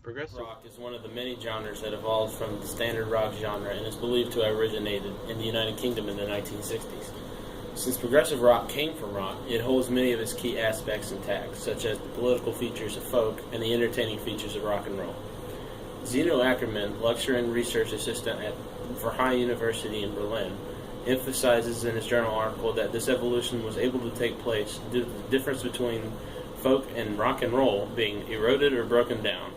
Progressive rock is one of the many genres that evolved from the standard rock genre and is believed to have originated in the United Kingdom in the 1960s. Since progressive rock came from rock, it holds many of its key aspects intact, such as the political features of folk and the entertaining features of rock and roll. Zeno Ackerman, lecturer and research assistant at Verheyen University in Berlin, emphasizes in his journal article that this evolution was able to take place due to the difference between folk and rock and roll being eroded or broken down.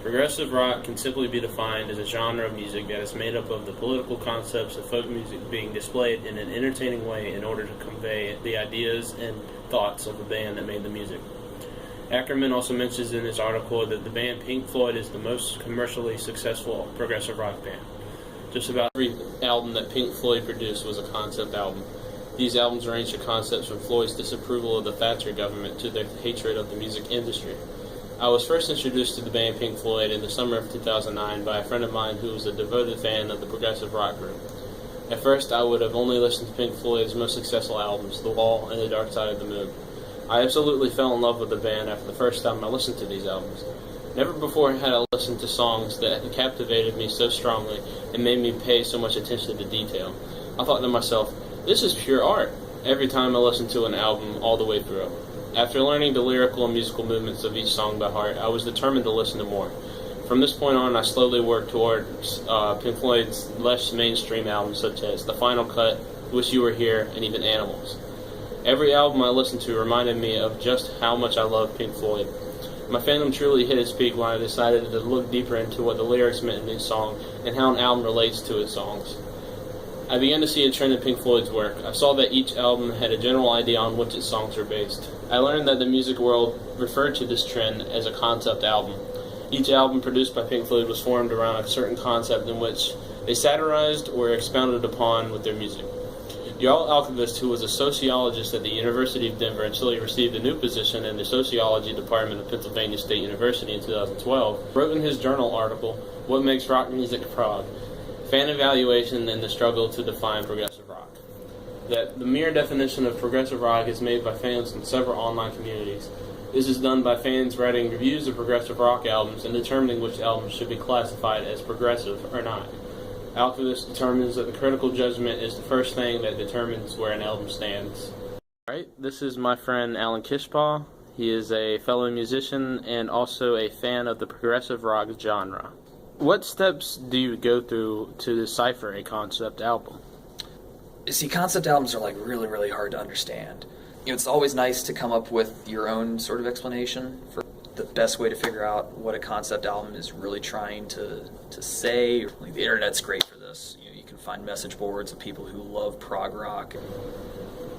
Progressive rock can simply be defined as a genre of music that is made up of the political concepts of folk music being displayed in an entertaining way in order to convey the ideas and thoughts of the band that made the music. Ackerman also mentions in his article that the band Pink Floyd is the most commercially successful progressive rock band. Just about every album that Pink Floyd produced was a concept album. These albums ranged from concepts from Floyd's disapproval of the Thatcher government to their hatred of the music industry. I was first introduced to the band Pink Floyd in the summer of 2009 by a friend of mine who was a devoted fan of the progressive rock group. At first, I would have only listened to Pink Floyd's most successful albums, The Wall and The Dark Side of the Moon. I absolutely fell in love with the band after the first time I listened to these albums. Never before had I listened to songs that captivated me so strongly and made me pay so much attention to detail. I thought to myself, this is pure art, every time I listened to an album all the way through. After learning the lyrical and musical movements of each song by heart, I was determined to listen to more. From this point on, I slowly worked towards Pink Floyd's less mainstream albums such as The Final Cut, Wish You Were Here, and even Animals. Every album I listened to reminded me of just how much I love Pink Floyd. My fandom truly hit its peak when I decided to look deeper into what the lyrics meant in each song and how an album relates to its songs. I began to see a trend in Pink Floyd's work. I saw that each album had a general idea on which its songs were based. I learned that the music world referred to this trend as a concept album. Each album produced by Pink Floyd was formed around a certain concept in which they satirized or expounded upon with their music. Jarl Alkvist, who was a sociologist at the University of Denver until he received a new position in the sociology department of Pennsylvania State University in 2012, wrote in his journal article, What Makes Rock Music Prog? Fan Evaluation and the Struggle to Define Progressive Rock, that the mere definition of progressive rock is made by fans in several online communities. This is done by fans writing reviews of progressive rock albums and determining which albums should be classified as progressive or not. Alchemist determines that the critical judgment is the first thing that determines where an album stands. Alright, this is my friend Alan Kishpaw. He is a fellow musician and also a fan of the progressive rock genre. What steps do you go through to decipher a concept album? See, concept albums are like really, really hard to understand. It's always nice to come up with your own sort of explanation for the best way to figure out what a concept album is really trying to say. Like, the internet's great for this. You can find message boards of people who love prog rock.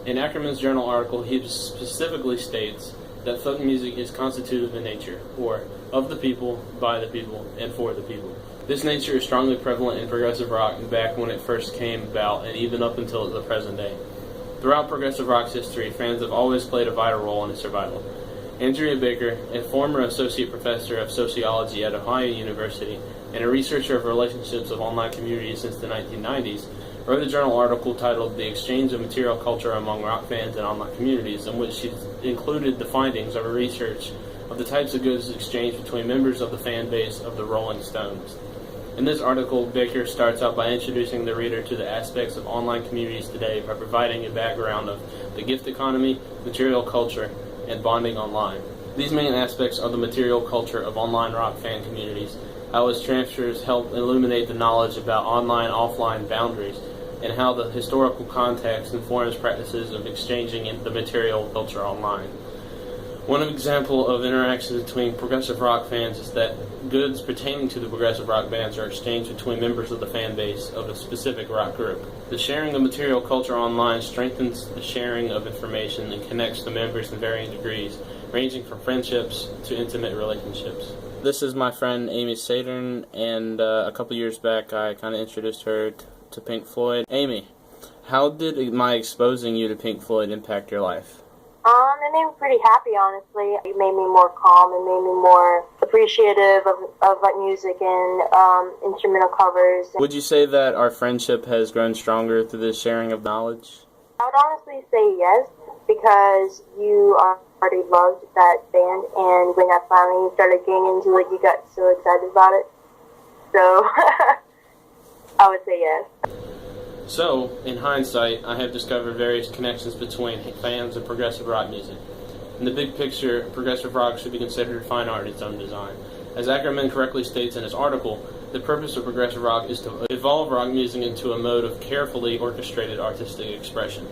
In Ackerman's journal article, he specifically states that folk music is constitutive in nature, or of the people, by the people, and for the people. This nature is strongly prevalent in progressive rock back when it first came about, and even up until the present day. Throughout progressive rock's history, fans have always played a vital role in its survival. Andrea Baker, a former associate professor of sociology at Ohio University and a researcher of relationships of online communities since the 1990s, wrote a journal article titled The Exchange of Material Culture Among Rock Fans and Online Communities, in which she included the findings of her research of the types of goods exchanged between members of the fan base of the Rolling Stones. In this article, Baker starts out by introducing the reader to the aspects of online communities today by providing a background of the gift economy, material culture, and bonding online. These main aspects are the material culture of online rock fan communities, how its transfers help illuminate the knowledge about online-offline boundaries, and how the historical context informs practices of exchanging the material culture online. One example of interaction between progressive rock fans is that goods pertaining to the progressive rock bands are exchanged between members of the fan base of a specific rock group. The sharing of material culture online strengthens the sharing of information and connects the members in varying degrees, ranging from friendships to intimate relationships. This is my friend Amy Sadern, and a couple years back I kind of introduced her to Pink Floyd. Amy, how did my exposing you to Pink Floyd impact your life? It made me pretty happy, honestly. It made me more calm. It made me more appreciative of like music and instrumental covers. Would you say that our friendship has grown stronger through this sharing of knowledge? I would honestly say yes, because you already loved that band, and when I finally started getting into it, you got so excited about it. So I would say yes. So, in hindsight, I have discovered various connections between fans of progressive rock music. In the big picture, progressive rock should be considered fine art in its own design. As Ackerman correctly states in his article, the purpose of progressive rock is to evolve rock music into a mode of carefully orchestrated artistic expression.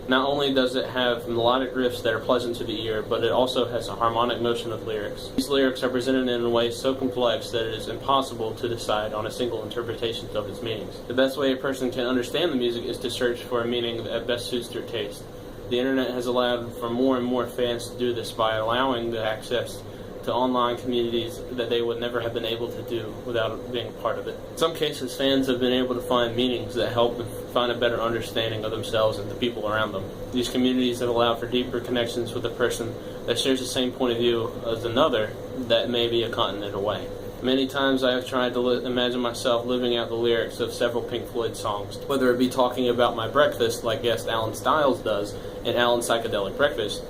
Not only does it have melodic riffs that are pleasant to the ear, but it also has a harmonic motion of lyrics. These lyrics are presented in a way so complex that it is impossible to decide on a single interpretation of its meanings. The best way a person can understand the music is to search for a meaning that best suits their taste. The internet has allowed for more and more fans to do this by allowing the access to online communities that they would never have been able to do without being a part of it. In some cases, fans have been able to find meanings that help them find a better understanding of themselves and the people around them. These communities have allowed for deeper connections with a person that shares the same point of view as another that may be a continent away. Many times I have tried to imagine myself living out the lyrics of several Pink Floyd songs, whether it be talking about my breakfast like guest Alan Stiles does in Alan's Psychedelic Breakfast,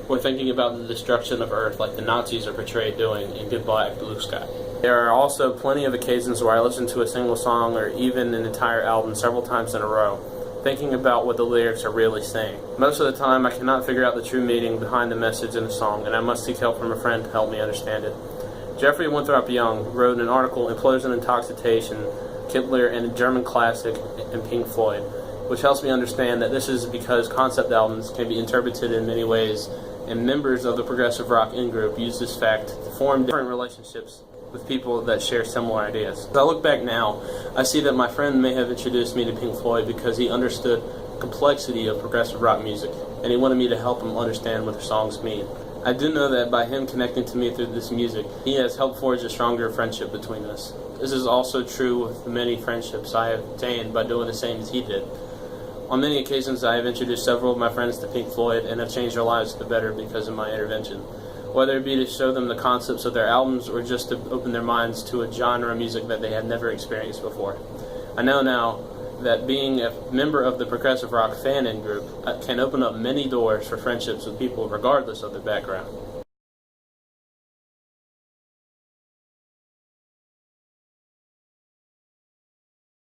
or thinking about the destruction of Earth like the Nazis are portrayed doing in Goodbye Blue Sky. There are also plenty of occasions where I listen to a single song or even an entire album several times in a row, thinking about what the lyrics are really saying. Most of the time I cannot figure out the true meaning behind the message in a song, and I must seek help from a friend to help me understand it. Jeffrey Winthrop Young wrote an article, Implosion and Intoxication, Hitler and a German Classic, and Pink Floyd, which helps me understand that this is because concept albums can be interpreted in many ways, and members of the progressive rock in-group use this fact to form different relationships with people that share similar ideas. As I look back now, I see that my friend may have introduced me to Pink Floyd because he understood the complexity of progressive rock music, and he wanted me to help him understand what their songs mean. I do know that by him connecting to me through this music, he has helped forge a stronger friendship between us. This is also true with the many friendships I have attained by doing the same as he did. On many occasions, I have introduced several of my friends to Pink Floyd and have changed their lives for the better because of my intervention. Whether it be to show them the concepts of their albums or just to open their minds to a genre of music that they had never experienced before. I know now that being a member of the progressive rock fan-in group can open up many doors for friendships with people regardless of their background.